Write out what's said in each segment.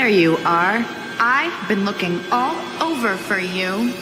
there you are. I've been looking all over for you.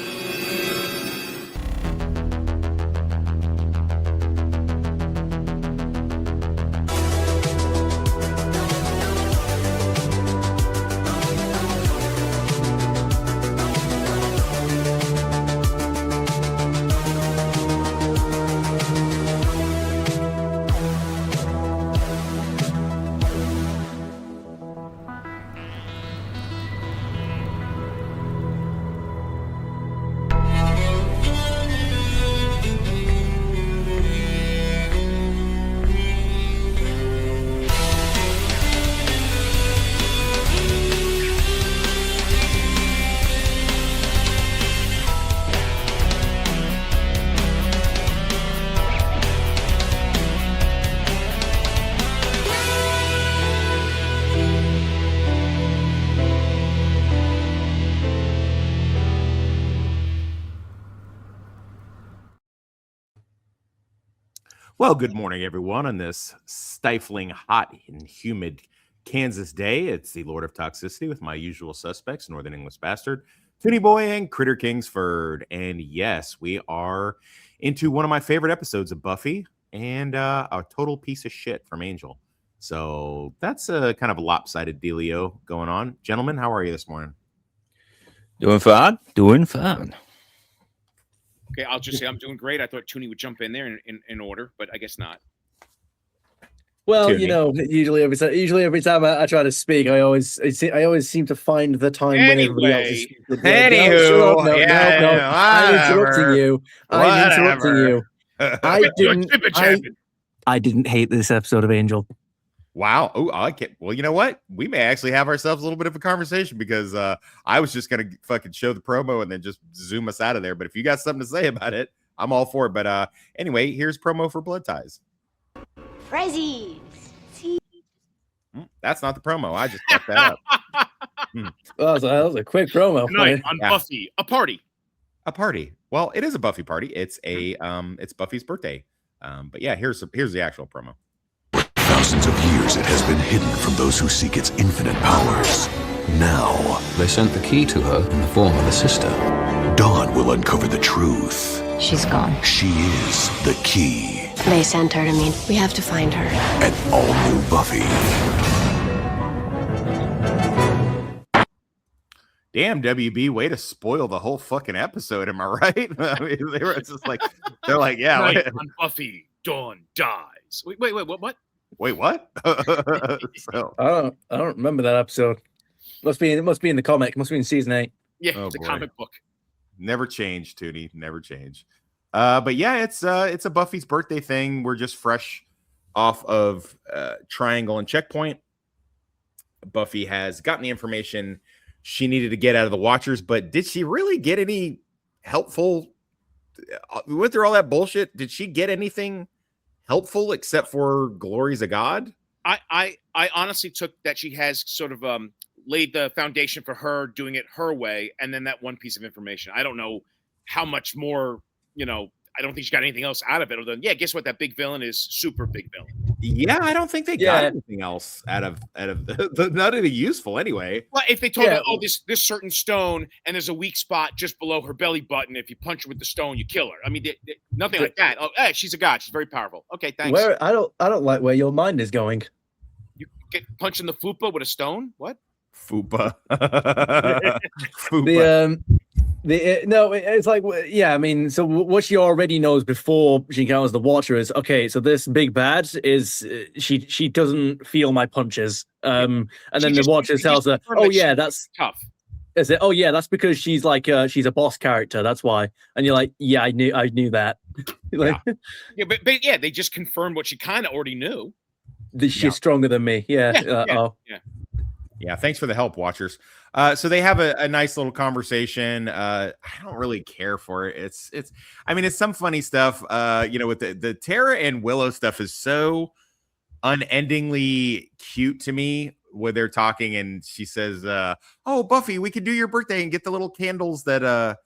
Well, good morning, everyone, on this stifling, hot, and humid Kansas day. It's the Lord of Toxicity with my usual suspects, Northern English Bastard, Toonie Boy, and Critter Kingsford. And yes, we are into one of my favorite episodes of Buffy and a total piece of shit from Angel. So that's a kind of a lopsided dealio going on. Gentlemen, how are you this morning? Doing fine. Okay, I'll just say I'm doing great. I thought Toonie would jump in there in order, but I guess not. Well, Toonie. you know, usually every time I try to speak, I always seem to find the time when everybody else is speaking. Anywho, I'm interrupting you. I didn't hate this episode of Angel. Wow. Oh, I can't. Well, you know what? We may actually have ourselves a little bit of a conversation because I was just going to fucking show the promo and then just zoom us out of there. But if you got something to say about it, I'm all for it. But anyway, here's promo for Blood Ties. Prezzies. That's not the promo. I just fucked that up. Well, that was a quick promo. Tonight on Buffy, a party. A party. Well, it is a Buffy party. It's it's Buffy's birthday. But yeah, here's the actual promo. Thousands of years it has been hidden from those who seek its infinite powers. Now, they sent the key to her in the form of a sister. Dawn will uncover the truth. She's gone. She is the key. They sent her to me. We have to find her. An all-new Buffy. Damn, WB, way to spoil the whole fucking episode. Am I right? I mean, they were just like, they're like, yeah. Tonight on Buffy, Dawn dies. Wait, what? Wait, what? So, I don't remember that episode. Must be in the comic. Must be in season 8. Yeah, Oh, the boy. comic book. Never change, Toonie. Never change. But yeah, it's a Buffy's birthday thing. We're just fresh off of Triangle and Checkpoint. Buffy has gotten the information she needed to get out of the Watchers, but did she really get any helpful? We went through all that bullshit. Did she get anything helpful except for glories of God? I honestly took that she has sort of laid the foundation for her doing it her way, and then that one piece of information. I don't know how much more, I don't think she got anything else out of it other than, yeah, guess what? That big villain is super big villain. Yeah, I don't think they got anything else out of not any useful anyway. Well, if they told her, oh, this certain stone and there's a weak spot just below her belly button, if you punch her with the stone, you kill her. I mean, nothing like that. Oh, hey, she's a god. She's very powerful. Okay, thanks. I don't like where your mind is going. You get punched in the fupa with a stone? What? Fupa. Fupa. It's like, yeah, I mean, so what she already knows before she encounters the Watcher is, okay, so this big bad is, she doesn't feel my punches. And then the Watcher tells her, oh yeah, that's tough. Is it? Oh yeah, that's because she's like, she's a boss character. That's why. And you're like, yeah, I knew that. Like, but yeah, they just confirmed what she kind of already knew. She's stronger than me. Yeah. Yeah, thanks for the help, Watchers. So they have a nice little conversation. I don't really care for it. It's some funny stuff. With the Tara and Willow stuff is so unendingly cute to me where they're talking and she says, oh, Buffy, we could do your birthday and get the little candles that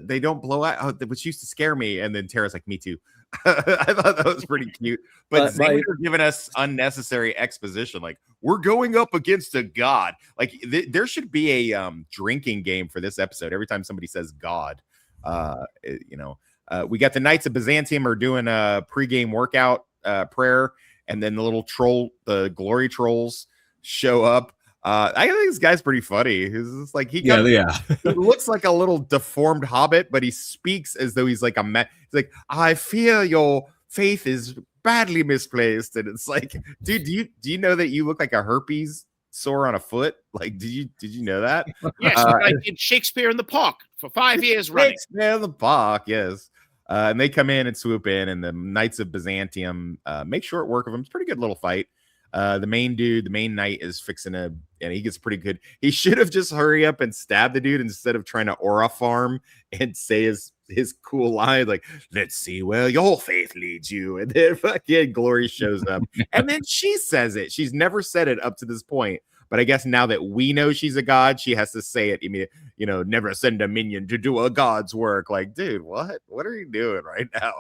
they don't blow out, which used to scare me. And then Tara's like, me too. I thought that was pretty cute. But My- Xander giving us unnecessary exposition, like we're going up against a god. Like there should be a drinking game for this episode. Every time somebody says God, we got the Knights of Byzantium are doing a pregame workout prayer, and then the little troll, the glory trolls, show up. I think this guy's pretty funny. He's just like he looks like a little deformed hobbit, but he speaks as though he's like he's like, I fear your faith is badly misplaced, and it's like, dude, do you know that you look like a herpes sore on a foot? Like, did you know that? Yes, I did Shakespeare in the Park for 5 years running. Shakespeare in the Park, yes. And they come in and swoop in, and the Knights of Byzantium make short work of him. It's a pretty good little fight. The main knight is fixing and he gets pretty good. He should have just hurry up and stab the dude instead of trying to aura farm and say his cool line, like, let's see where your faith leads you. And then fucking Glory shows up. And then she says it. She's never said it up to this point. But I guess now that we know she's a god, she has to say it immediately. Never send a minion to do a god's work. Like, dude, what? What are you doing right now?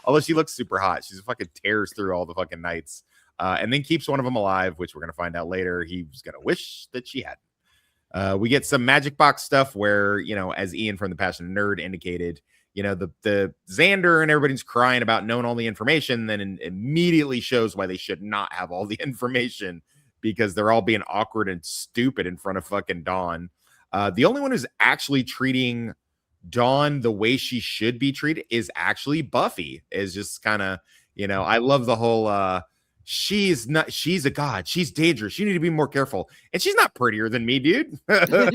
Although she looks super hot. She's fucking tears through all the fucking knights. And then keeps one of them alive, which we're going to find out later. He's going to wish that she hadn't. We get some magic box stuff where, as Ian from the Passionate Nerd indicated, the Xander and everybody's crying about knowing all the information, then immediately shows why they should not have all the information, because they're all being awkward and stupid in front of fucking Dawn. The only one who's actually treating Dawn the way she should be treated is actually Buffy. Is just kind of, I love the whole she's a god, she's dangerous, you need to be more careful, and she's not prettier than me, dude. that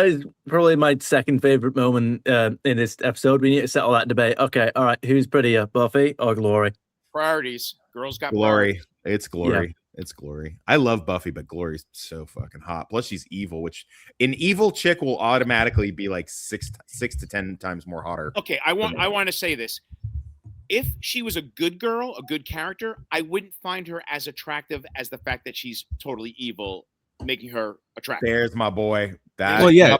is probably my second favorite moment in this episode. We need to settle that debate. Okay, all right, who's prettier, Buffy or Glory? Priorities. Girls got Glory. priorities. It's Glory. It's Glory. I love Buffy, but Glory's so fucking hot. Plus, she's evil, which an evil chick will automatically be like 6 to 10 times more hotter. Okay, I want to say this. If she was a good girl, a good character, I wouldn't find her as attractive as the fact that she's totally evil, making her attractive. There's my boy. Well, yeah,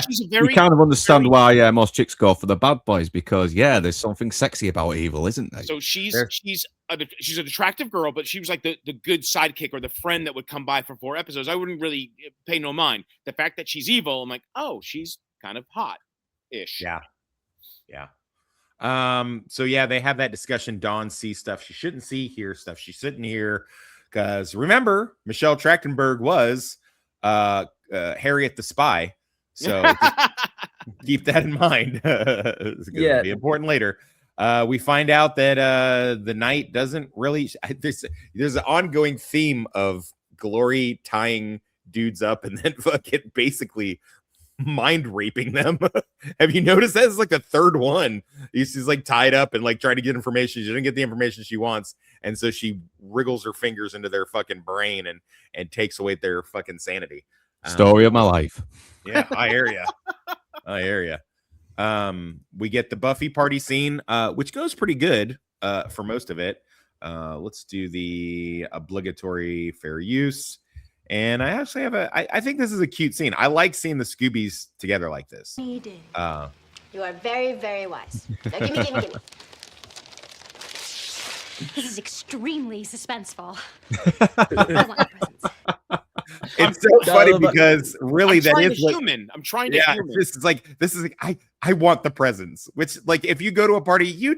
She's a very, you kind of understand why most chicks go for the bad boys, because there's something sexy about evil, isn't there? So she's an attractive girl, but she was like the good sidekick or the friend that would come by for 4 episodes. I wouldn't really pay no mind. The fact that she's evil, I'm like, oh, she's kind of hot-ish. Yeah. So they have that discussion. Dawn sees stuff she shouldn't see, hear stuff she shouldn't hear, because remember, Michelle Trachtenberg was Harriet the Spy, so keep that in mind. It's gonna be important later. We find out that the knight doesn't really there's an ongoing theme of Glory tying dudes up and then fucking basically mind raping them. Have you noticed that? It's like the third one. She's like tied up and like trying to get information. She didn't get the information she wants, and so she wriggles her fingers into their fucking brain and takes away their fucking sanity. Story of my life. Yeah, I hear ya. We get the Buffy party scene, which goes pretty good for most of it. Let's do the obligatory fair use. And I actually have I think this is a cute scene. I like seeing the Scoobies together like this. You are very, very wise. Now gimme. This is extremely suspenseful. I want the presents. It's so funny because really that is like, human. I'm trying to human. This is like I want the presents. Which, like, if you go to a party, you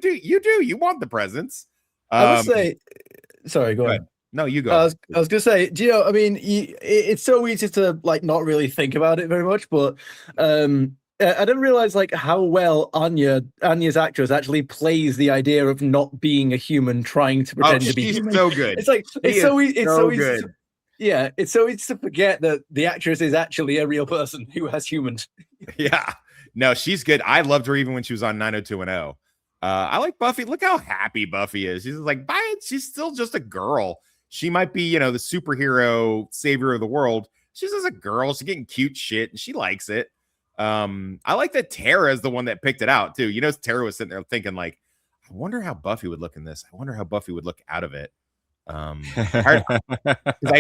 want the presents. I would say, sorry, go ahead. No, you go. I was gonna say, do you know? I mean, it's so easy to like not really think about it very much, but I didn't realize like how well Anya's actress actually plays the idea of not being a human, trying to pretend to be she's human. so good. It's like it's so easy. It's so easy. good. It's so easy to forget that the actress is actually a real person who has humans. Yeah, no, she's good. I loved her even when she was on 90210. I like Buffy. Look how happy Buffy is. She's like, she's still just a girl. She might be, the superhero savior of the world. She's just a girl. She's getting cute shit, and she likes it. I like that Tara is the one that picked it out, too. Tara was sitting there thinking, like, I wonder how Buffy would look in this. I wonder how Buffy would look out of it. I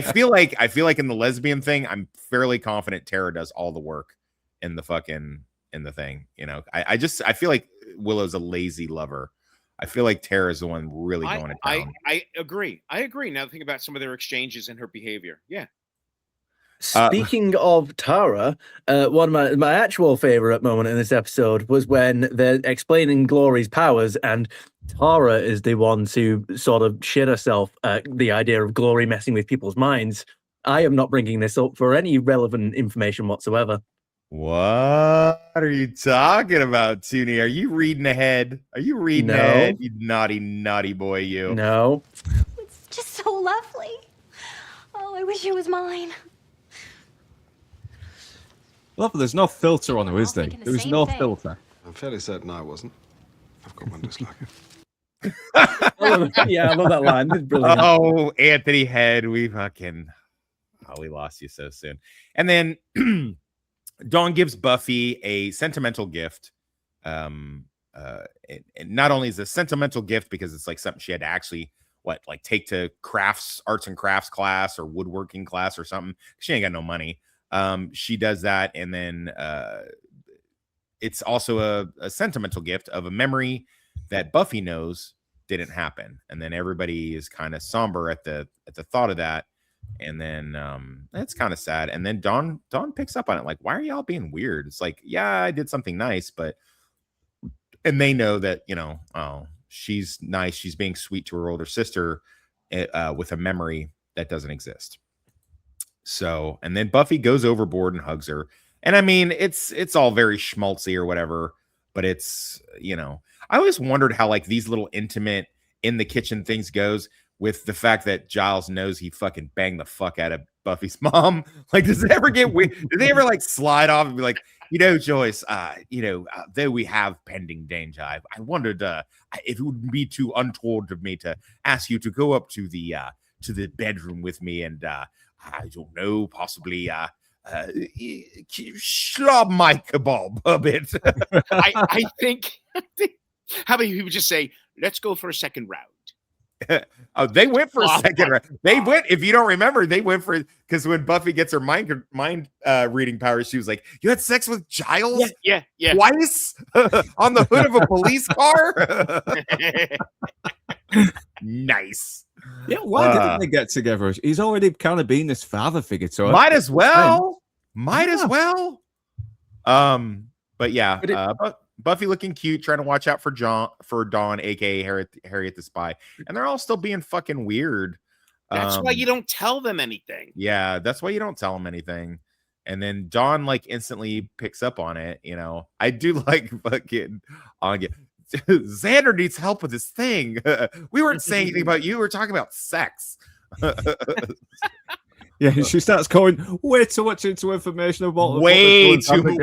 feel like in the lesbian thing, I'm fairly confident Tara does all the work in the fucking in the thing. You know, I feel like Willow's a lazy lover. I feel like Tara's the one really going to town. I agree. Now think about some of their exchanges and her behavior. Yeah. Speaking of Tara, one of my actual favorite moment in this episode was when they're explaining Glory's powers, and Tara is the one to sort of shit herself at the idea of Glory messing with people's minds. I am not bringing this up for any relevant information whatsoever. What are you talking about, Toonie? Are you reading ahead? Are you reading ahead? You naughty boy, you. No. It's just so lovely. Oh, I wish it was mine. Love, there's no filter on her, is there? thinking the There is same no thing. filter. I'm fairly certain I wasn't. I've got one just like it. Yeah, I love that line. It's brilliant. Oh, Anthony Head, we lost you so soon. And then Dawn gives Buffy a sentimental gift. And not only is it a sentimental gift because it's like something she had to actually take to arts and crafts class or woodworking class or something. She ain't got no money. She does that, and then it's also a sentimental gift of a memory that Buffy knows didn't happen, and then everybody is kind of somber at the thought of that, and then it's kind of sad. And then Dawn picks up on it, like, why are y'all being weird? It's like, yeah, I did something nice, and they know that, you know, oh, she's nice, she's being sweet to her older sister with a memory that doesn't exist. So, and then Buffy goes overboard and hugs her. And I mean, it's all very schmaltzy or whatever, but it's, you know, I always wondered how like these little intimate in the kitchen things goes with the fact that Giles knows he fucking banged the fuck out of Buffy's mom. Like, does it ever get weird? Do they ever like slide off and be like, you know, Joyce, though we have pending danger, I wondered if it would be too untoward of me to ask you to go up to the bedroom with me and I don't know, possibly slob my kebab a bit. I think how many people just say, let's go for a second round? Oh, they went for a second round. They went, if you don't remember, they went for, because when Buffy gets her mind reading powers, she was like, you had sex with Giles? Yeah. Twice? On the hood of a police car? Nice. Yeah, why didn't they get together? He's already kind of been this father figure to her. Might as well. But yeah, Buffy looking cute, trying to watch out for Dawn, aka Harriet the Spy, and they're all still being fucking weird. That's why you don't tell them anything. Yeah, that's why you don't tell them anything. And then Dawn like instantly picks up on it. You know, I do like fucking Xander needs help with this thing. We weren't saying anything about you. We were talking about sex. Yeah, she starts going way too much into information about way too much.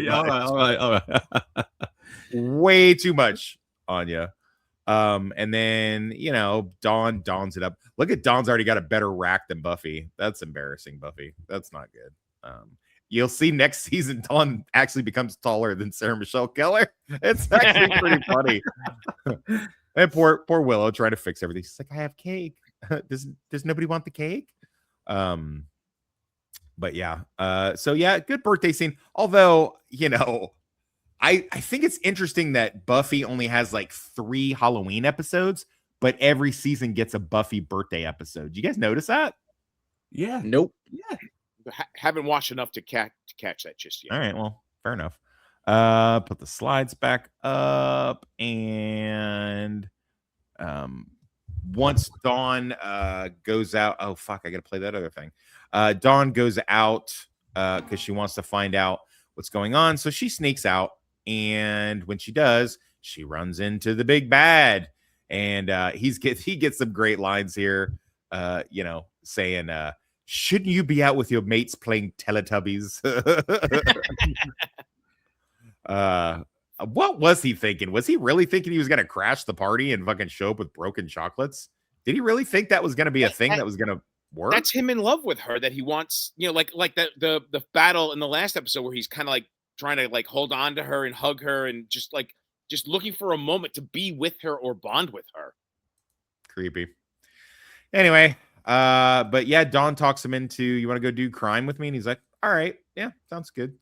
All right. Way too much, Anya. And then, you know, Dawn dons it up. Look at Dawn's already got a better rack than Buffy. That's embarrassing, Buffy. That's not good. You'll see next season Dawn actually becomes taller than Sarah Michelle Gellar. It's actually pretty funny. And poor Willow trying to fix everything. She's like, I have cake. Does nobody want the cake? But yeah. So yeah, good birthday scene. Although, you know, I think it's interesting that Buffy only has like 3 Halloween episodes, but every season gets a Buffy birthday episode. Do you guys notice that? Yeah. Nope. Yeah. Haven't watched enough to catch that just yet. All right, well, fair enough. Put the slides back up, and once Dawn goes out, oh fuck, I gotta play that other thing. Dawn goes out because she wants to find out what's going on, so she sneaks out, and when she does, she runs into the big bad, and he gets some great lines here, you know, saying shouldn't you be out with your mates playing Teletubbies? What was he thinking? Was he really thinking he was going to crash the party and fucking show up with broken chocolates? Did he really think that was going to be a thing that was going to work? That's him in love with her, that he wants, you know, like the battle in the last episode where he's kind of like trying to like hold on to her and hug her and just looking for a moment to be with her or bond with her. Creepy. Anyway, but yeah, Dawn talks him into, you want to go do crime with me? And he's like, all right, yeah, sounds good.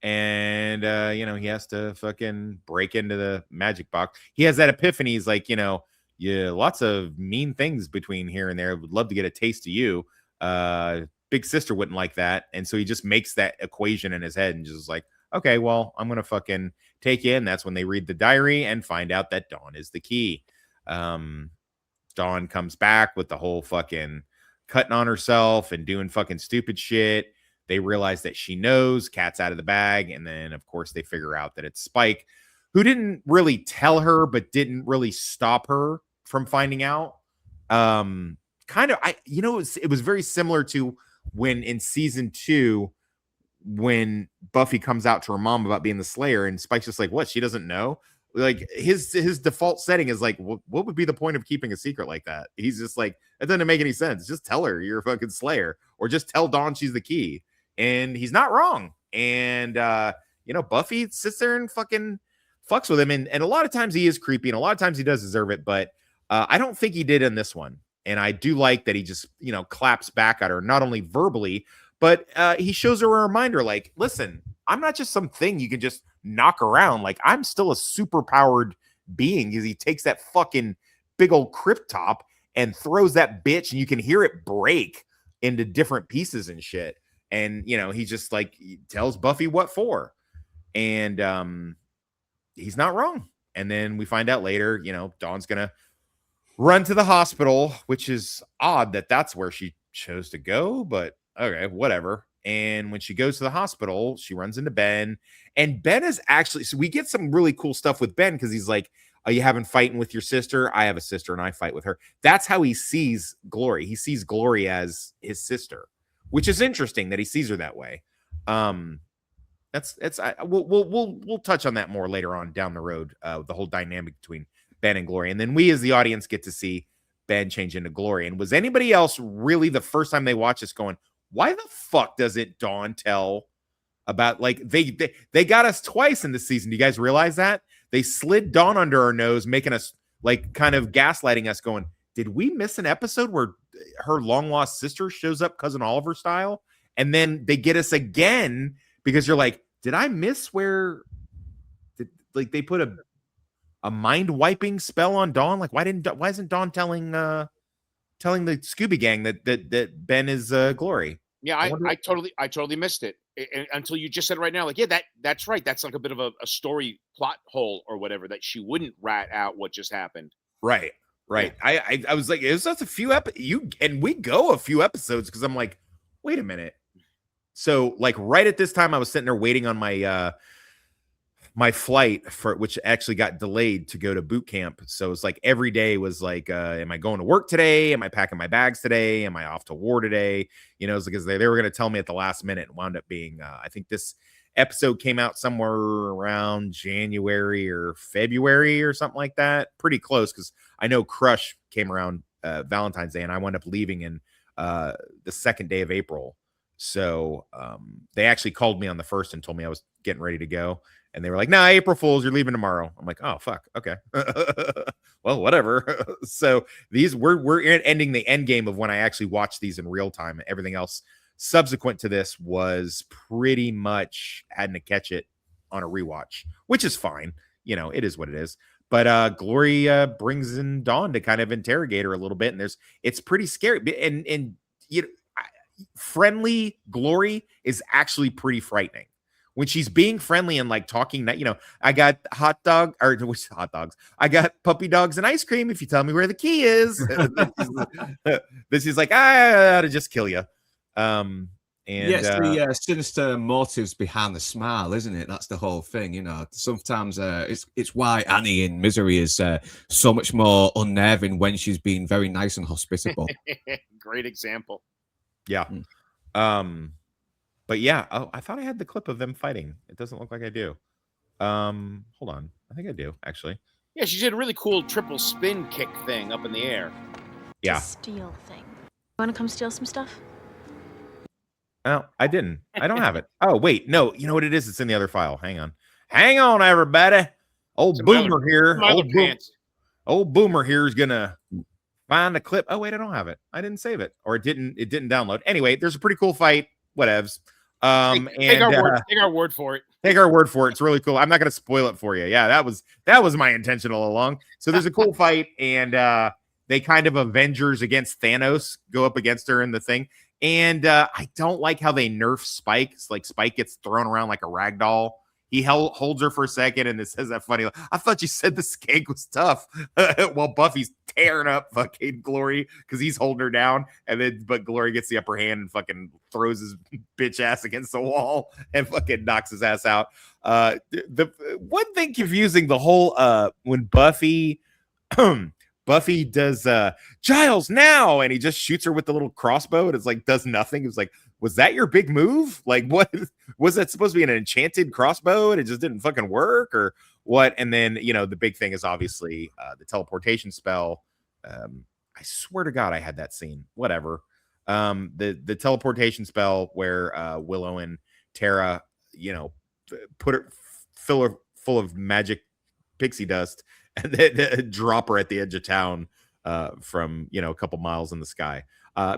And he has to fucking break into the magic box. He has that epiphany. He's like, yeah, lots of mean things between here and there. Would love to get a taste of you. Big sister wouldn't like that. And so he just makes that equation in his head and just like, okay, well, I'm gonna fucking take you in. That's when they read the diary and find out that Dawn is the key. Dawn comes back with the whole fucking cutting on herself and doing fucking stupid shit. They realize that she knows, cat's out of the bag. And then, of course, they figure out that it's Spike, who didn't really tell her, but didn't really stop her from finding out. It was very similar to when in season 2, when Buffy comes out to her mom about being the Slayer, and Spike's just like, what? She doesn't know? Like, his default setting is like, what would be the point of keeping a secret like that? He's just like, it doesn't make any sense. Just tell her you're a fucking Slayer, or just tell Dawn she's the key. And he's not wrong. And Buffy sits there and fucking fucks with him. And a lot of times he is creepy, and a lot of times he does deserve it, but I don't think he did in this one. And I do like that he just, claps back at her, not only verbally, but he shows her a reminder, like, listen, I'm not just some thing you can just knock around. Like, I'm still a super powered being. Because he takes that fucking big old crypt top and throws that bitch, and you can hear it break into different pieces and shit. And, he just like he tells Buffy what for. And he's not wrong. And then we find out later, Dawn's going to run to the hospital, which is odd that that's where she chose to go. But okay, whatever. And when she goes to the hospital, she runs into Ben. And Ben is actually, so we get some really cool stuff with Ben because he's like, are you having fighting with your sister? I have a sister and I fight with her. That's how he sees Glory. He sees Glory as his sister, which is interesting that he sees her that way. We'll touch on that more later on down the road. The whole dynamic between Ben and Glory, and then we as the audience get to see Ben change into Glory. And was anybody else really the first time they watch this going, why the fuck doesn't Dawn tell about, like, they got us twice in this season? Do you guys realize that they slid Dawn under our nose, making us like kind of gaslighting us, going, did we miss an episode where her long lost sister shows up Cousin Oliver style? And then they get us again because you're like, did I miss where they put a mind wiping spell on Dawn? Like, why isn't Dawn telling the Scooby Gang that Ben is Glory? Yeah, I totally missed it until you just said it right now. Like, yeah, that's right. That's like a bit of a story plot hole or whatever, that she wouldn't rat out what just happened. Right. Yeah. I was like, it was just a few we go a few episodes because I'm like, wait a minute. So like right at this time, I was sitting there waiting on my my flight, for which actually got delayed to go to boot camp. So it's like every day was like, am I going to work today? Am I packing my bags today? Am I off to war today? It's because they were going to tell me at the last minute, and wound up being, I think this episode came out somewhere around January or February or something like that. Pretty close, because I know Crush came around Valentine's Day, and I wound up leaving in the second day of April. So they actually called me on the 1st and told me I was getting ready to go. And they were like, nah, April Fools, you're leaving tomorrow. I'm like, oh, fuck. Okay. Well, whatever. So we're ending the end game of when I actually watched these in real time. Everything else subsequent to this was pretty much having to catch it on a rewatch, which is fine. It is what it is. But Glory brings in Dawn to kind of interrogate her a little bit. And it's pretty scary. And friendly Glory is actually pretty frightening. When she's being friendly and like talking, I got hot dogs. I got puppy dogs and ice cream if you tell me where the key is. This is like, I ought to just kill you. Yes, the sinister motives behind the smile, isn't it? That's the whole thing. Sometimes it's why Annie in Misery is so much more unnerving when she's being very nice and hospitable. Great example. Yeah. But yeah, I thought I had the clip of them fighting. It doesn't look like I do. Hold on. I think I do, actually. Yeah, she did a really cool triple spin kick thing up in the air. Yeah. Steal thing. Want to come steal some stuff? No, I didn't. I don't have it. Oh, wait. No, you know what it is? It's in the other file. Hang on, everybody. Old Boomer here. Old Boomer here is going to find the clip. Oh, wait, I don't have it. I didn't save it. Or it didn't download. Anyway, there's a pretty cool fight. Whatevs. Take our word for it. Take our word for it. It's really cool. I'm not going to spoil it for you. Yeah, that was my intention all along. So there's a cool fight, and they kind of Avengers against Thanos go up against her in the thing. And I don't like how they nerf Spike. It's like Spike gets thrown around like a rag doll. He holds her for a second, and it says that funny. I thought you said the skank was tough, while Buffy's tearing up fucking Glory because he's holding her down, but Glory gets the upper hand and fucking throws his bitch ass against the wall and fucking knocks his ass out. The one thing confusing the whole when Buffy does Giles now, and he just shoots her with the little crossbow, and it's like does nothing. It was like, was that your big move? Like, what was that supposed to be, an enchanted crossbow and it just didn't fucking work, or what? And then, the big thing is obviously the teleportation spell. I swear to God, I had that scene. Whatever. The teleportation spell where Willow and Tara, put her fill her full of magic pixie dust and then drop her at the edge of town from a couple miles in the sky.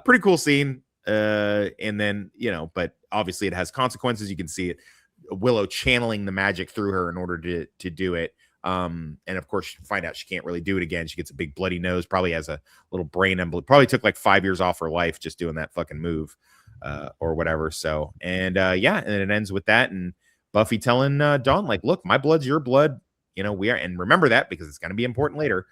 Pretty cool scene. And then, but obviously it has consequences. You can see it, Willow channeling the magic through her in order to do it. And of course, you find out she can't really do it again. She gets a big bloody nose, probably has a little brain embolism. Probably took like 5 years off her life just doing that fucking move, or whatever. So, and and it ends with that. And Buffy telling Dawn, like, look, my blood's your blood. We are, and remember that because it's going to be important later.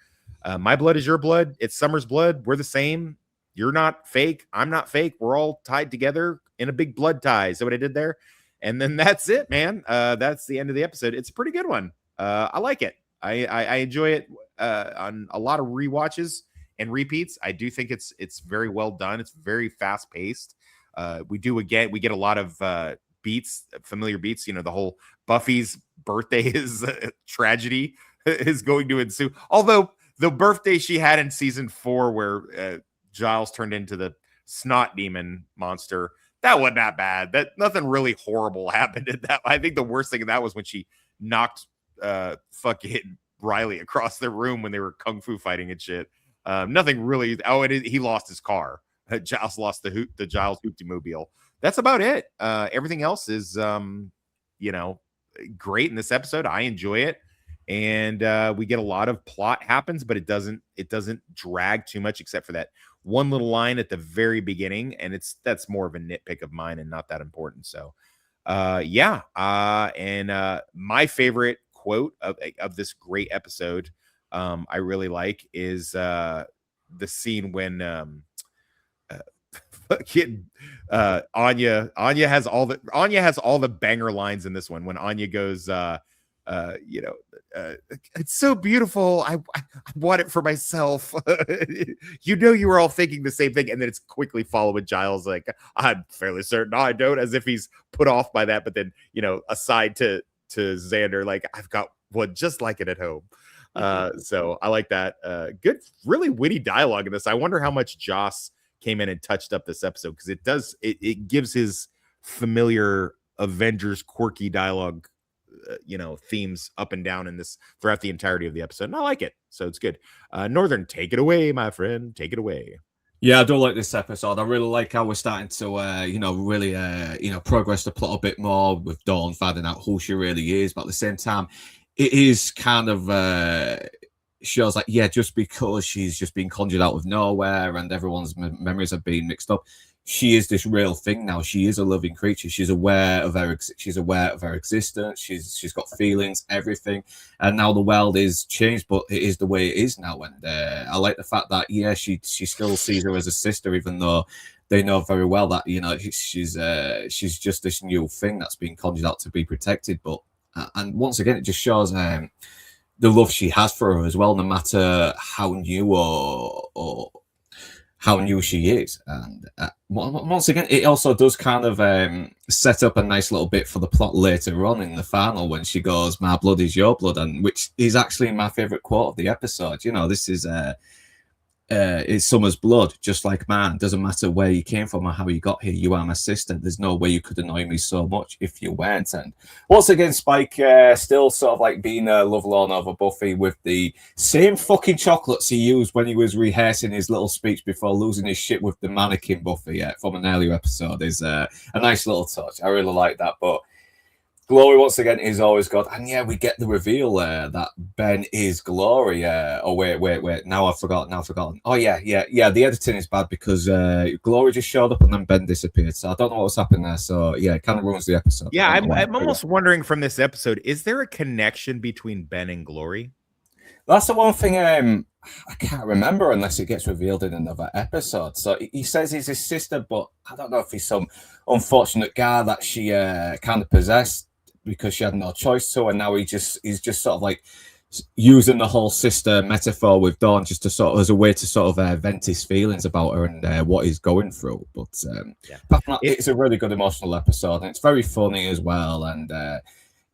My blood is your blood. It's Summer's blood. We're the same. You're not fake. I'm not fake. We're all tied together in a big blood tie. So what I did there. And then that's it, man. That's the end of the episode. It's a pretty good one. I like it. I enjoy it on a lot of rewatches and repeats. I do think it's very well done. It's very fast paced. We get a lot of beats, familiar beats. The whole Buffy's birthday is tragedy is going to ensue. Although the birthday she had in season 4 where Giles turned into the snot demon monster, that wasn't that bad. That nothing really horrible happened in that. I think the worst thing of that was when she knocked fucking Riley across the room when they were kung fu fighting and shit. Nothing really. He lost his car. Giles lost the Giles Hoopty-mobile. That's about it. Everything else is great in this episode. I enjoy it. And we get a lot of plot happens, but it doesn't drag too much, except for that one little line at the very beginning, and that's more of a nitpick of mine and not that important. So and my favorite quote of this great episode, I really like, is the scene when Anya has all the banger lines in this one, when Anya goes it's so beautiful. I want it for myself. You were all thinking the same thing. And then it's quickly followed with Giles like, I'm fairly certain I don't, as if he's put off by that. But then, aside to Xander, like, I've got one just like it at home. So I like that. Good, really witty dialogue in this. I wonder how much Joss came in and touched up this episode, because it gives his familiar Avengers quirky dialogue themes up and down in this throughout the entirety of the episode, and I like it. So it's good. Northern, take it away, my friend. Take it away. Yeah, I do like this episode. I really like how we're starting to really progress the plot a bit more, with Dawn finding out who she really is. But at the same time, it is kind of shows like, just because she's just been conjured out of nowhere and everyone's memories have been mixed up, she is this real thing now. She is a living creature. She's aware of her existence. She's got feelings, everything. And now the world is changed, but it is the way it is now. And I like the fact that she still sees her as a sister, even though they know very well that she's just this new thing that's being conjured out to be protected. But and once again, it just shows the love she has for her as well, no matter how new or how new she is. And once again, it also does kind of set up a nice little bit for the plot later on in the final, when she goes, my blood is your blood, and which is actually my favorite quote of the episode. This is it's Summer's blood, just like mine. Doesn't matter where you came from or how you got here. You are my sister. There's no way you could annoy me so much if you weren't. And once again, Spike still sort of like being lovelorn over Buffy with the same fucking chocolates he used when he was rehearsing his little speech before losing his shit with the mannequin Buffy from an earlier episode is a nice little touch. I really like that. But Glory, once again, is always good. And yeah, we get the reveal that Ben is Glory. Oh, wait. Now I've forgotten. Oh, yeah. The editing is bad because Glory just showed up and then Ben disappeared. So I don't know what was happening there. So yeah, it kind of ruins the episode. Yeah, I'm almost wondering from this episode, is there a connection between Ben and Glory? That's the one thing I can't remember unless it gets revealed in another episode. So he says he's his sister, but I don't know if he's some unfortunate guy that she kind of possessed because she had no choice to, and now he's just sort of like using the whole sister metaphor with Dawn just to sort of as a way to sort of vent his feelings about her and what he's going through. But it's a really good emotional episode, and it's very funny as well. And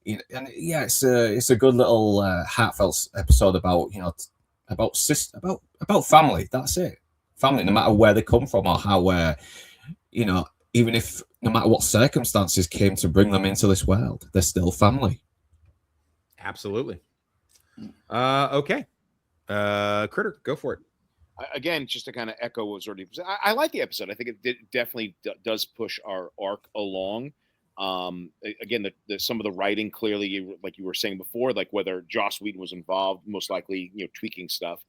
it's a good little heartfelt episode about about family. That's it, family, no matter where they come from or how even if no matter what circumstances came to bring them into this world, they're still family. Absolutely. Okay. Critter, go for it. Again, just to kind of echo what was already. I like the episode. I think it definitely does push our arc along. Again, some of the writing clearly, like you were saying before, like whether Joss Whedon was involved, most likely, tweaking stuff.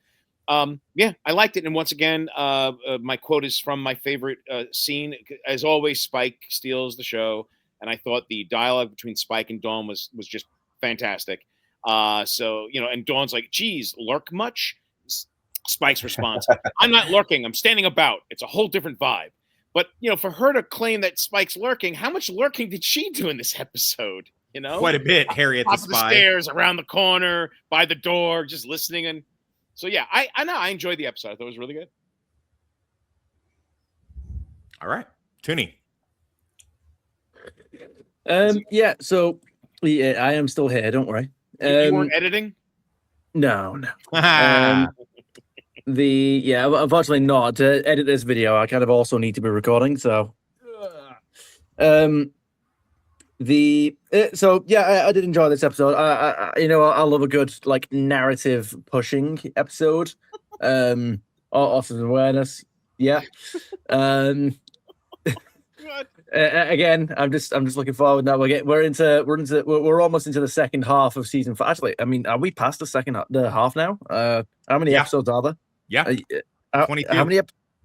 Yeah, I liked it. And once again, my quote is from my favorite scene. As always, Spike steals the show, and I thought the dialogue between Spike and Dawn was just fantastic. So and Dawn's like, "Geez, lurk much?" Spike's response: "I'm not lurking. I'm standing about. It's a whole different vibe." But for her to claim that Spike's lurking, how much lurking did she do in this episode? Quite a bit. Harriet the spy, the stairs, around the corner, by the door, just listening and. So yeah, I know I enjoyed the episode. I thought it was really good. All right, Toonie. Yeah. So I am still here. Don't worry. You weren't editing? No. Unfortunately not. To edit this video, I kind of also need to be recording. So, I did enjoy this episode. I love a good like narrative pushing episode. Autism awareness. Yeah. Again, I'm just looking forward now. We're almost into the second half of season 5. Actually, I mean, are we past the half now? How many episodes are there? Yeah. 22. How many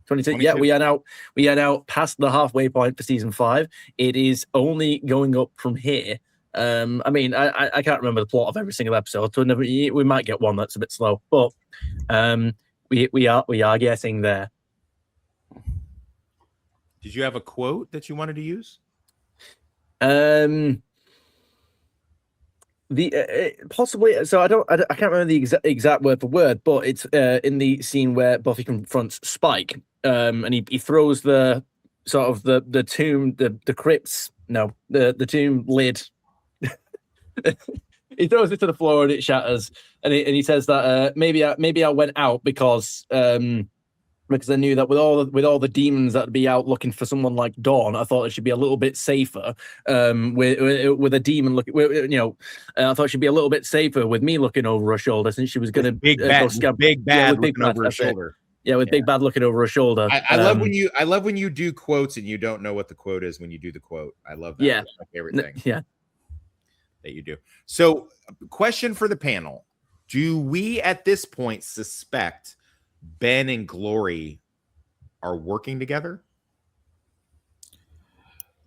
22? Yeah, we are now past the halfway point for season 5. It is only going up from here. I mean, I can't remember the plot of every single episode, so we might get one that's a bit slow, but we are getting there. Did you have a quote that you wanted to use? Possibly. So I can't remember the exact word for word, but it's in the scene where Buffy confronts Spike, and he throws the sort of the tomb, the crypt's the tomb lid. He throws it to the floor and it shatters, and he says that maybe I went out because I knew that with all the demons that'd be out looking for someone like Dawn, I thought it should be a little bit safer. With a demon looking, I thought she'd be a little bit safer with me looking over her shoulder, since she was going to big bad looking over her shoulder. Yeah, with Big Bad looking over her shoulder. I love when you do quotes and you don't know what the quote is when you do the quote. I love that. Yeah, that's my favorite thing. Yeah, that you do. So, question for the panel: do we at this point suspect Ben and Glory are working together?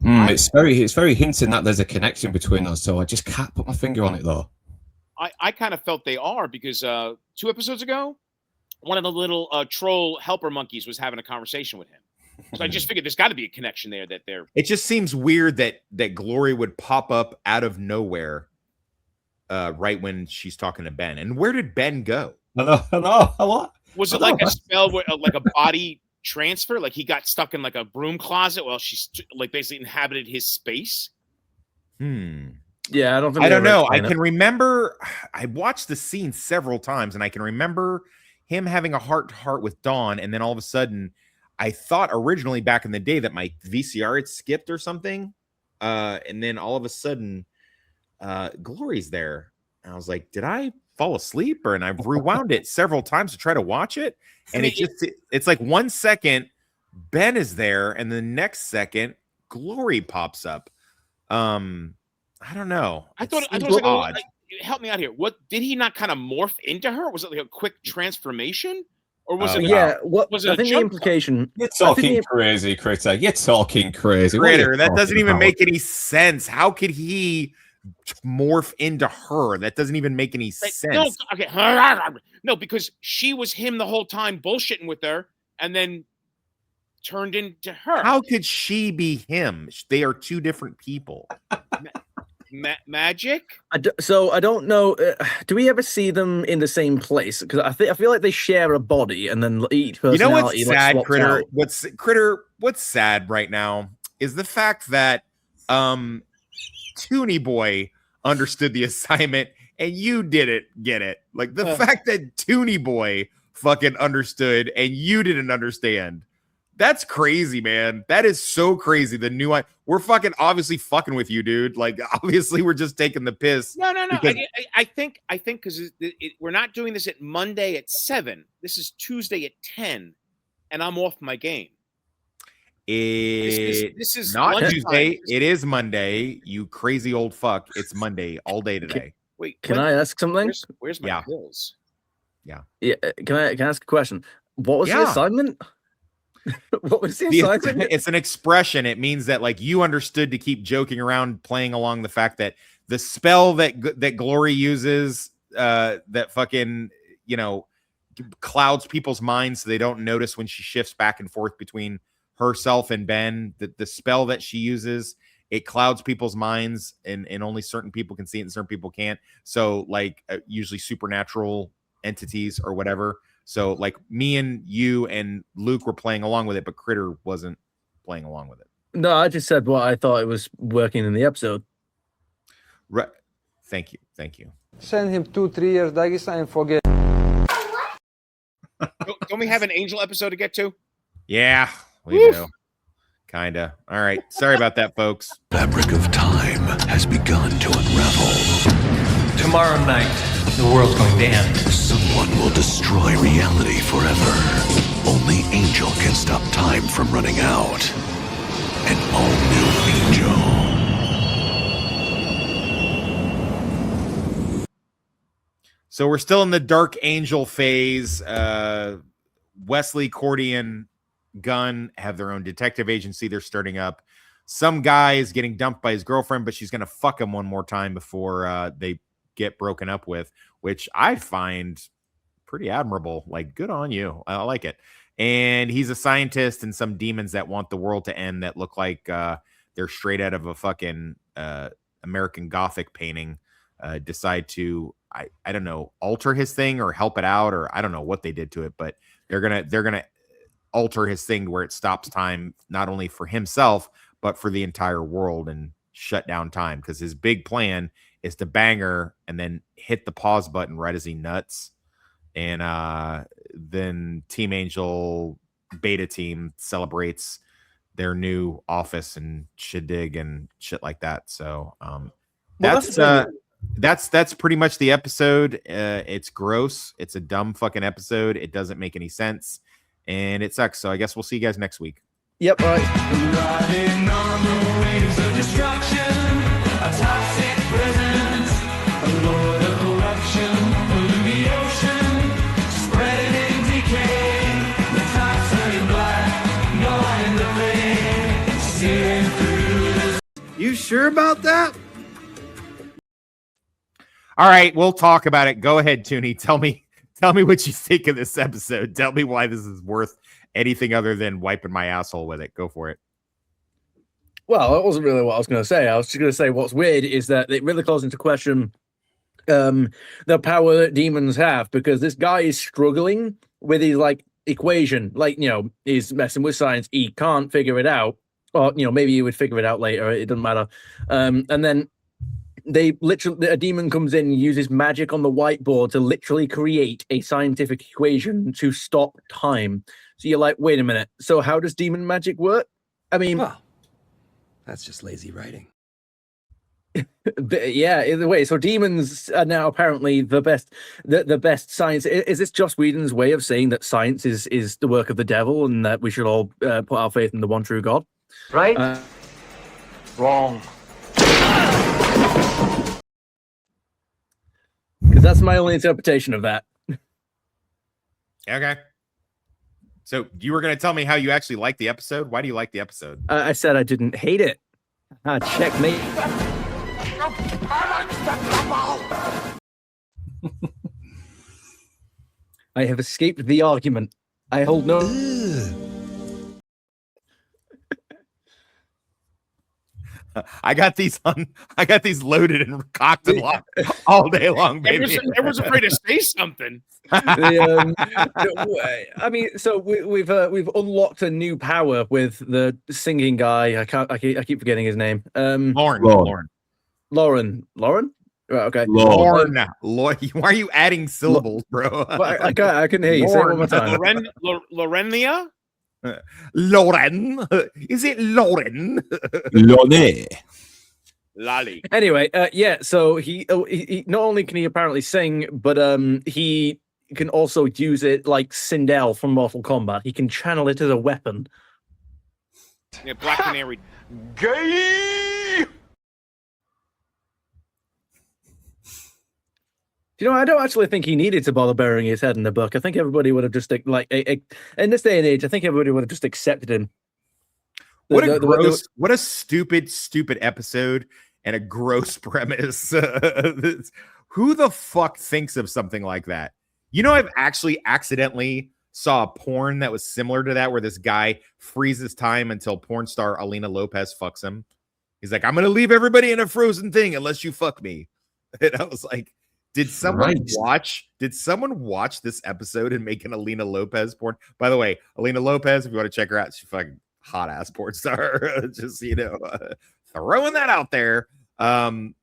It's very hinting that there's a connection between us, so I just can't put my finger on it though. I kind of felt they are because 2 episodes ago, one of the little troll helper monkeys was having a conversation with him. So I just figured there's got to be a connection there that they're. It just seems weird that Glory would pop up out of nowhere, right when she's talking to Ben. And where did Ben go? I know. What? Was it like a spell where, like a body transfer? Like he got stuck in like a broom closet while she's like basically inhabited his space? Yeah, I don't know. I can remember. I watched the scene several times, and I can remember him having a heart-to-heart with Dawn, and then all of a sudden, I thought originally back in the day that my VCR had skipped or something, and then all of a sudden, Glory's there. And I was like, did I fall asleep? And I've rewound it several times to try to watch it, and it's like 1 second Ben is there, and the next second Glory pops up. I don't know. I thought it was odd. Help me out here. What did he not kind of morph into her? Was it like a quick transformation, or was it? Yeah. What was it? I think the implication. You're talking crazy, Critter. You're talking crazy. Critter, that doesn't even make any sense. How could he morph into her? That doesn't even make any sense. No, okay. No, because she was him the whole time, bullshitting with her, and then turned into her. How could she be him? They are two different people. Magic. So I don't know. Do we ever see them in the same place? Because I feel like they share a body, and then each personality. You know what's sad, like, Critter? out. What's sad right now is the fact that Toonie Boy understood the assignment and you didn't get it. Like the fact that Toonie Boy fucking understood and you didn't understand. That's crazy, man. That is so crazy. The new we're fucking obviously fucking with you, dude. Like obviously we're just taking the piss. No. I think because we're not doing this at Monday at 7. This is Tuesday at 10, and I'm off my game. This is not Tuesday. It is Monday. You crazy old fuck. It's Monday all day today. Wait, can I ask something? Where's my pills? Yeah. Can I ask a question? What was the assignment? What was the assignment? It's an expression. It means that like you understood to keep joking around, playing along the fact that the spell that Glory uses, that fucking clouds people's minds so they don't notice when she shifts back and forth between herself and Ben. The spell that she uses, it clouds people's minds, and only certain people can see it and certain people can't. So like usually supernatural entities or whatever. So like me and you and Luke were playing along with it, but Critter wasn't playing along with it. No, I just said what I thought it was working in the episode. Right. Thank you. Send him 2-3 years Dagestan and forget. Don't we have an Angel episode to get to? Yeah, we do. Kinda. All right. Sorry about that, folks. Fabric of time has begun to unravel. Tomorrow night, the world's going to end. Someone will destroy reality forever. Only Angel can stop time from running out. An all-new Angel. So we're still in the Dark Angel phase. Wesley, Cordy, and Gunn have their own detective agency they're starting up. Some guy is getting dumped by his girlfriend, but she's going to fuck him one more time before they get broken up with, which I find pretty admirable. Like, good on you. I like it. And he's a scientist, and some demons that want the world to end that look like they're straight out of a fucking American Gothic painting decide to, I don't know, alter his thing or help it out, or I don't know what they did to it, but they're gonna alter his thing where it stops time not only for himself but for the entire world and shut down time, because his big plan is to bang her and then hit the pause button right as he nuts, and then Team Angel beta team celebrates their new office and shindig and shit like that. So that's pretty much the episode. It's gross. It's a dumb fucking episode. It doesn't make any sense, and it sucks. So I guess we'll see you guys next week. Yep. All right. Riding on the waves of destruction, a toxic presence, a lord of corruption, polluting the ocean, spreading decay, the tops turning black, going the flame, searing through the... You sure about that? All right, we'll talk about it. Go ahead, Toonie. Tell me what you think of this episode. Tell me why this is worth anything other than wiping my asshole with it. Go for it. Well, that wasn't really what I was going to say. I was just going to say what's weird is that it really calls into question the power that demons have, because this guy is struggling with his equation. He's messing with science. He can't figure it out. Or, maybe he would figure it out later. It doesn't matter. And then they literally, a demon comes in and uses magic on the whiteboard to literally create a scientific equation to stop time. So you're like, wait a minute. So how does demon magic work? I mean, Well, that's just lazy writing. yeah, either way. So demons are now apparently the best science. Is this Joss Whedon's way of saying that science is the work of the devil and that we should all put our faith in the one true God? Right? Wrong. Because that's my only interpretation of that. Okay. So you were going to tell me how you actually like the episode. Why do you like the episode? I said I didn't hate it. Checkmate. I have escaped the argument. I hold no. I got these loaded and cocked and locked all day long, baby. Everyone's afraid to say something. I mean, so we've unlocked a new power with the singing guy. I keep forgetting his name. Lauren. Right, okay. Lauren. Why are you adding syllables, bro? I can hear you. Say it one more time. Lorenia? Lauren. Is it Lauren? Lone. Lolly. Anyway, yeah. So he not only can he apparently sing, but he can also use it like Sindel from Mortal Kombat. He can channel it as a weapon. Yeah, Black Canary. Gay! You know, I don't actually think he needed to bother burying his head in the book. I think everybody would have just like in this day and age, I think everybody would have just accepted him. What a stupid episode and a gross premise. Who the fuck thinks of something like that? You know, I've actually accidentally saw a porn that was similar to that, where this guy freezes time until porn star Alina Lopez fucks him. He's like, I'm gonna leave everybody in a frozen thing unless you fuck me. And I was like, did someone watch this episode and make an Alina Lopez porn? By the way, Alina Lopez, if you want to check her out, she's fucking hot ass porn star. Just, you know, throwing that out there. Dude,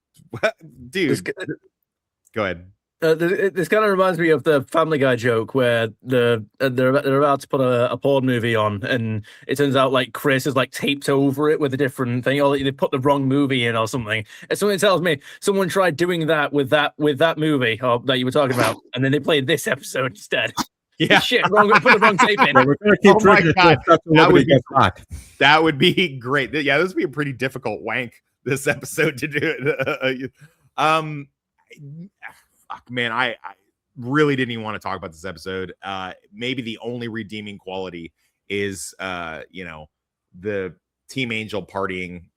go ahead. This kind of reminds me of the Family Guy joke where they're about to put a porn movie on, and it turns out like Chris is like taped over it with a different thing, or they put the wrong movie in or something. And someone tells me someone tried doing that with that movie that you were talking about, and then they played this episode instead. Yeah, shit, put the wrong tape in. Oh my God. That would be great. Yeah, this would be a pretty difficult wank this episode to do it. Fuck, man, I really didn't even want to talk about this episode. Maybe the only redeeming quality is, you know, the Team Angel partying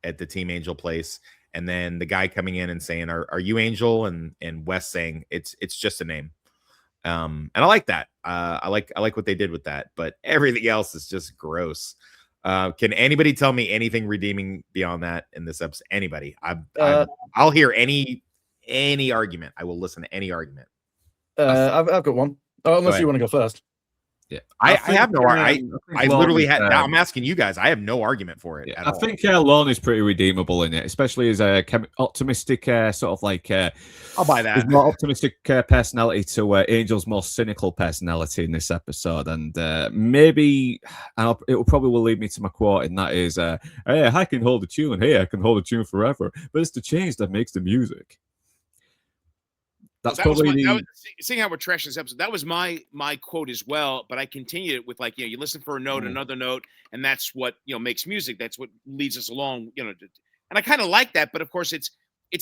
at the Team Angel place, and then the guy coming in and saying, "Are you Angel?" and Wes saying, "It's just a name." And I like that. I like what they did with that. But everything else is just gross. Can anybody tell me anything redeeming beyond that in this episode? Anybody? I'll hear any argument. I will listen to any argument. I've got one. Oh, unless you want to go first. Yeah, I have no. I literally had. Now I'm asking you guys. I have no argument for it. I think Lorne is pretty redeemable in it, especially as a optimistic sort of like. I'll buy that. There's more optimistic personality to Angel's more cynical personality in this episode, and maybe, and it will probably will lead me to my quote, and that is, "Hey, I can hold a tune. Hey, I can hold a tune forever, but it's the change that makes the music." That's probably seeing how we're trashing this episode. That was my quote as well, but I continued it with like, you know, you listen for a note, another note, and that's what, you know, makes music. That's what leads us along, you know. And I kind of like that, but of course it's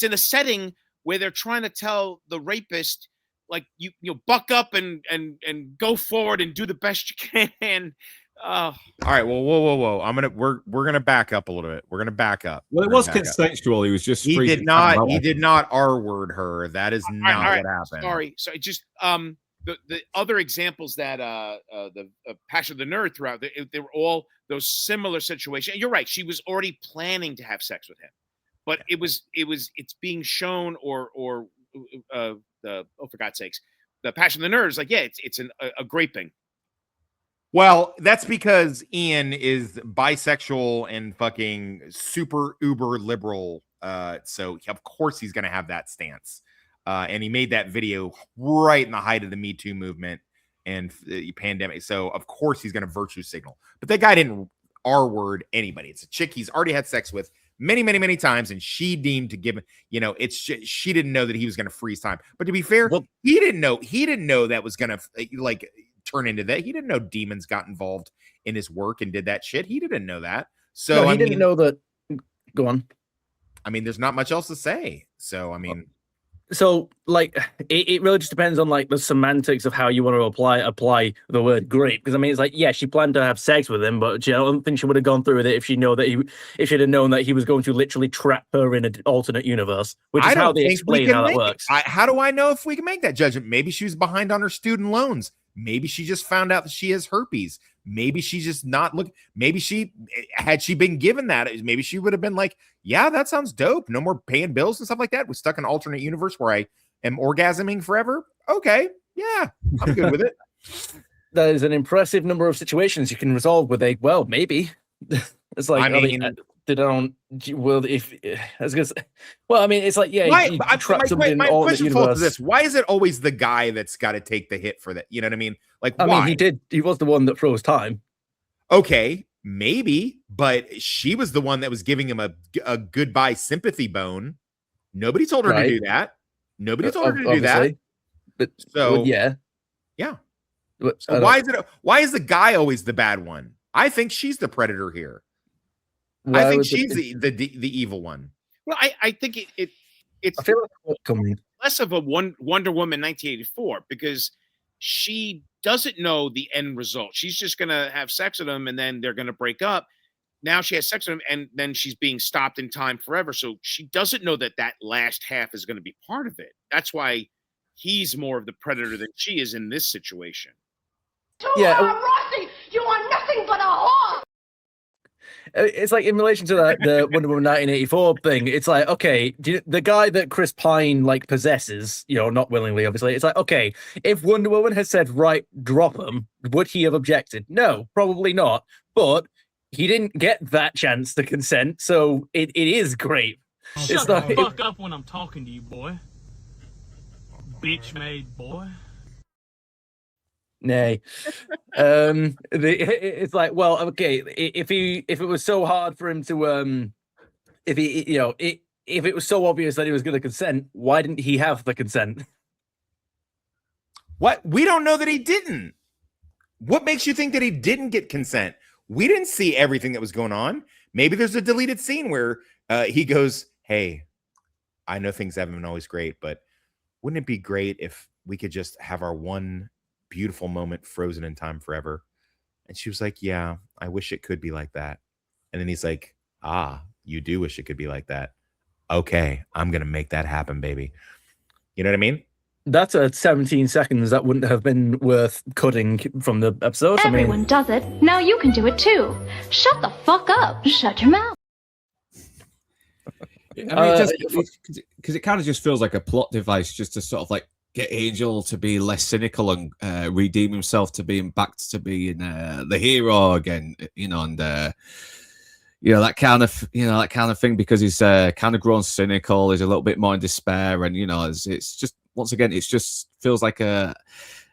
in a setting where they're trying to tell the rapist, like, you buck up and go forward and do the best you can. All right. Well, whoa. We're gonna back up a little bit. We're gonna back up. Well, it was consensual. He was just he did not R-word her. That is not what happened. Sorry. So it just the other examples that the Passion of the Nerd throughout, they were all those similar situations. You're right. She was already planning to have sex with him, but it's being shown or for God's sakes, the Passion of the Nerd is like, yeah, it's a graping. Well, that's because Ian is bisexual and fucking super uber liberal So of course he's going to have that stance. And he made that video right in the height of the Me Too movement and the pandemic. So of course he's going to virtue signal. But that guy didn't R-word anybody. It's a chick he's already had sex with many times, and she deemed to give, she didn't know that he was going to freeze time. But to be fair, he didn't know that was going to like turn into that. He didn't know demons got involved in his work and did that shit. He didn't know that. So no, he didn't know that. Go on. I mean, there's not much else to say. So I mean, so like it really just depends on like the semantics of how you want to apply the word grape. Because I mean, it's like, yeah, she planned to have sex with him, but I don't think she would have gone through with it if she'd have known that he was going to literally trap her in an alternate universe, which is how they explain how that works. How do I know if we can make that judgment? Maybe she was behind on her student loans. Maybe she just found out that she has herpes. Maybe she's just not maybe had she been given that, maybe she would have been like, yeah, that sounds dope. No more paying bills and stuff like that. We're stuck in an alternate universe where I am orgasming forever. Okay. Yeah, I'm good with it. There's an impressive number of situations you can resolve with a, well, maybe. It's like, it's like, yeah. My question falls to this: why is it always the guy that's got to take the hit for that? You know what I mean? Like, I mean, he was the one that froze time. Okay, maybe, but she was the one that was giving him a goodbye sympathy bone. Nobody told her to do that. Nobody told her to do that. But so yeah. So why is the guy always the bad one? I think she's the predator here. I think she's the evil one. Well, I think it's I feel like less of a Wonder Woman 1984 because she doesn't know the end result. She's just gonna have sex with him and then they're gonna break up. Now she has sex with him and then she's being stopped in time forever. So she doesn't know that last half is going to be part of it. That's why he's more of the predator than she is in this situation. Yeah, Rossi, you are nothing but a whore. It's like in relation to the Wonder Woman 1984 thing. It's like, okay, the guy that Chris Pine like possesses, not willingly, obviously. It's like, okay, if Wonder Woman had said, right, drop him, would he have objected? No, probably not. But he didn't get that chance to consent, so it is great. Shut the fuck up when I'm talking to you, boy. Bitch-made boy. Nay. It's like, well, okay, if it was so hard for him to if it was so obvious that he was going to consent, why didn't he have the consent? What? We don't know that he didn't. What makes you think that he didn't get consent? We didn't see everything that was going on. Maybe there's a deleted scene where he goes, hey, I know things haven't been always great, but wouldn't it be great if we could just have our one beautiful moment frozen in time forever? And she was like, yeah, I wish it could be like that. And then he's like, you do wish it could be like that. Okay, I'm going to make that happen, baby. You know what I mean? That's 17 seconds that wouldn't have been worth cutting from the episode. Everyone does it. Now you can do it too. Shut the fuck up. Shut your mouth. I mean, because it kind of just feels like a plot device just to sort of like get Angel to be less cynical and redeem himself to being back to being the hero again, and that kind of thing, because he's kind of grown cynical, he's a little bit more in despair, and it's just, once again, it just feels like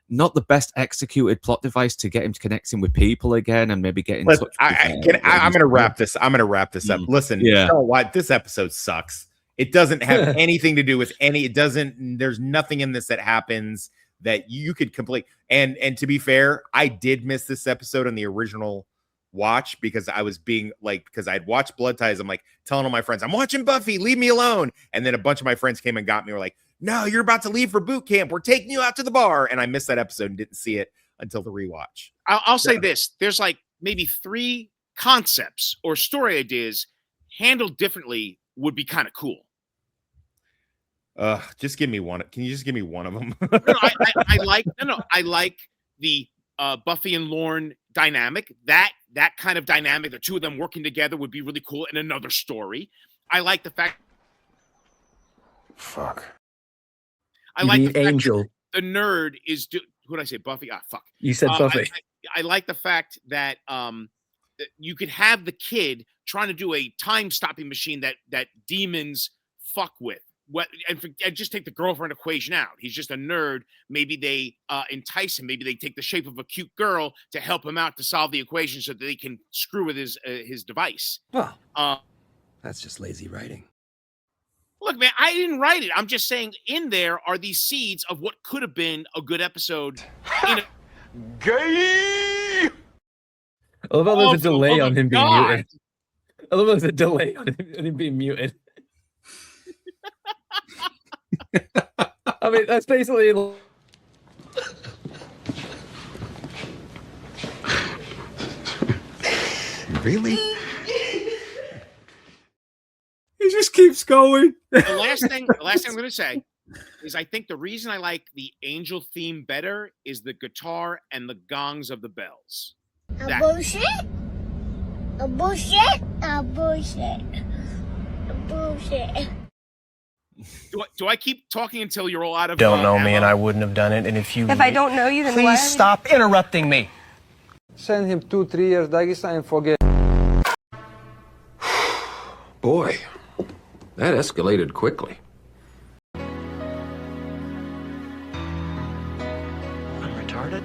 not the best executed plot device to get him connecting with people again and maybe get in touch. I'm going to wrap this. I'm going to wrap this up. Listen, you know what? This episode sucks. It doesn't have anything to do with there's nothing in this that happens that you could complete. And to be fair, I did miss this episode on the original watch because I was being like, because I'd watched Blood Ties. I'm like telling all my friends, I'm watching Buffy, leave me alone. And then a bunch of my friends came and got me. Were like, no, you're about to leave for boot camp. We're taking you out to the bar. And I missed that episode and didn't see it until the rewatch. I'll say this. There's like maybe 3 concepts or story ideas handled differently would be kind of cool. Just give me one. Can you just give me one of them? I like the Buffy and Lorne dynamic. That kind of dynamic, the two of them working together would be really cool in another story. I like the fact. Fuck. I like the fact Angel. The nerd is. Who did I say? Buffy. Fuck. You said Buffy. I like the fact that you could have the kid trying to do a time stopping machine that demons fuck with. And just take the girlfriend equation out. He's just a nerd. Maybe they entice him. Maybe they take the shape of a cute girl to help him out to solve the equation so that they can screw with his device. Well, that's just lazy writing. Look, man, I didn't write it. I'm just saying in there are these seeds of what could have been a good episode. Gay! I love how there's a delay on him being muted. I love how there's a delay on him being muted. I mean, that's basically... Really? He just keeps going. The last thing I'm going to say is I think the reason I like the Angel theme better is the guitar and the gongs of the bells. A bullshit? A bullshit? A bullshit. A bullshit. Do I keep talking until you're all out of? Don't know me, and I wouldn't have done it. And if I don't know you, then why? please stop interrupting me. Send him 2-3 years Dagestan and forget. Boy, that escalated quickly. I'm retarded?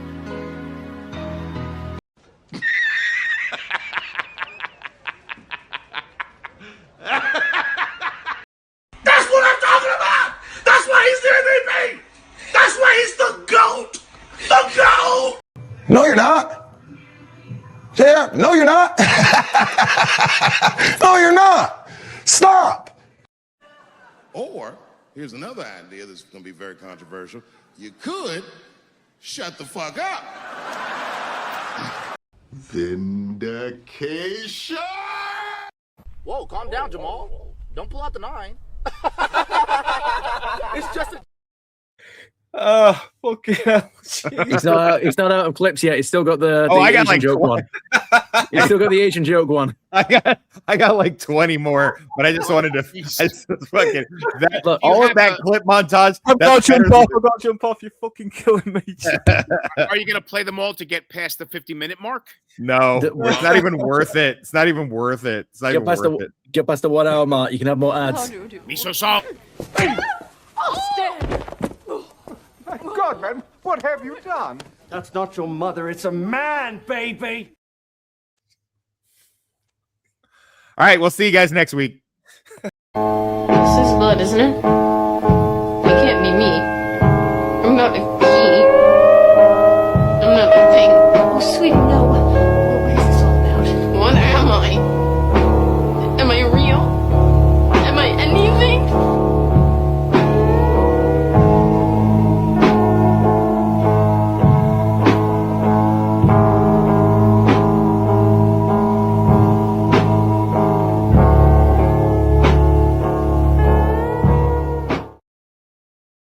That's what I'm talking about! That's why he's the MVP! That's why he's the GOAT! The GOAT! No, you're not. Yeah, no, you're not. No, you're not. Stop. Or, here's another idea that's going to be very controversial. You could shut the fuck up. Vindication. Whoa, calm down, Jamal. Don't pull out the 9. It's just a... Fucking hell. It's not out of clips yet. It's still got the I got Asian like joke 20. one. It's still got the Asian joke one. I got like 20 more, but I just wanted to fucking Look, all of that clip montage. I've got to jump off. You're fucking killing me. Are you going to play them all to get past the 50-minute mark? No, it's not even worth it. It's not even worth it. It's not even worth it. Get past the 1 hour mark. You can have more ads. Miso salt. My God, man, what have you done? That's not your mother. It's a man, baby. All right, we'll see you guys next week. This is good, isn't it?